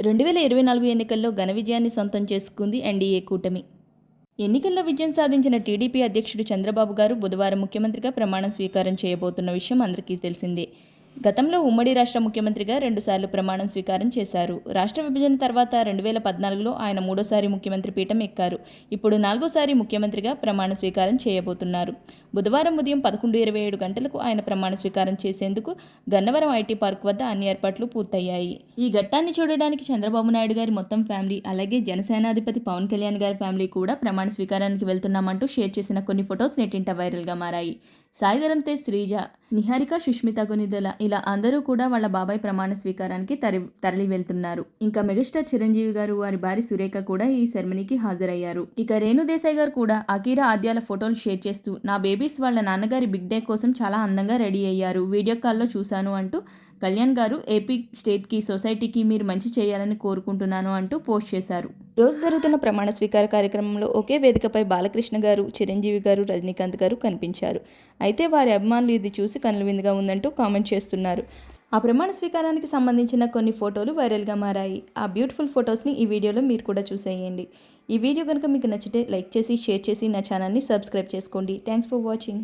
2024 ఎన్నికల్లో ఘన విజయాన్ని సొంతం చేసుకుంది ఎన్డీఏ కూటమి. ఎన్నికల్లో విజయం సాధించిన టీడీపీ అధ్యక్షుడు చంద్రబాబు గారు బుధవారం ముఖ్యమంత్రిగా ప్రమాణ స్వీకారం చేయబోతున్న విషయం అందరికీ తెలిసిందే. గతంలో ఉమ్మడి రాష్ట్ర ముఖ్యమంత్రిగా 2 సార్లు ప్రమాణం స్వీకారం చేశారు. రాష్ట్ర విభజన తర్వాత 2014లో ఆయన మూడోసారి ముఖ్యమంత్రి పీఠం ఎక్కారు. ఇప్పుడు 4వసారి ముఖ్యమంత్రిగా ప్రమాణ స్వీకారం చేయబోతున్నారు. బుధవారం ఉదయం 11:27 గంటలకు ఆయన ప్రమాణ స్వీకారం చేసేందుకు గన్నవరం ఐటీ పార్క్ వద్ద అన్ని ఏర్పాట్లు పూర్తయ్యాయి. ఈ ఘట్టాన్ని చూడడానికి చంద్రబాబు నాయుడు గారి మొత్తం ఫ్యామిలీ, అలాగే జనసేనాధిపతి పవన్ కళ్యాణ్ గారి ఫ్యామిలీ కూడా ప్రమాణ స్వీకారానికి వెళ్తున్నామంటూ షేర్ చేసిన కొన్ని ఫొటోస్ నెట్టింట వైరల్గా మారాయి. సాయిధరం తేజ్, శ్రీజ, నిహారిక, సుష్మిత కొనిదెల ఇలా అందరూ కూడా వాళ్ళ బాబాయ్ ప్రమాణ స్వీకారానికి తరలి వెళ్తున్నారు. ఇంకా మెగాస్టార్ చిరంజీవి గారు, వారి భార్య సురేఖ కూడా ఈ సెరమనీకి హాజరయ్యారు. ఇక రేణు దేశాయ్ గారు కూడా అకీరా ఆద్యాల ఫోటోలు షేర్ చేస్తూ, నా బేబీస్ వాళ్ళ నాన్నగారి బిగ్ డే కోసం చాలా అందంగా రెడీ అయ్యారు, వీడియో కాల్లో చూశాను అంటూ కళ్యాణ్ గారు ఏపీ స్టేట్కి, సొసైటీకి మీరు మంచి చేయాలని కోరుకుంటున్నాను అంటూ పోస్ట్ చేశారు. రోజు జరుగుతున్న ప్రమాణ స్వీకార కార్యక్రమంలో ఒకే వేదికపై బాలకృష్ణ గారు, చిరంజీవి గారు, రజనీకాంత్ గారు కనిపించారు. అయితే వారి అభిమానులు ఇది చూసి కనులవిందుగా ఉందంటూ కామెంట్ చేస్తున్నారు. ఆ ప్రమాణ స్వీకారానికి సంబంధించిన కొన్ని ఫోటోలు వైరల్గా మారాయి. ఆ బ్యూటిఫుల్ ఫొటోస్ని ఈ వీడియోలో మీరు కూడా చూసేయండి. ఈ వీడియో కనుక మీకు నచ్చితే లైక్ చేసి, షేర్ చేసి నా ఛానల్ని సబ్స్క్రైబ్ చేసుకోండి. Thanks for watching.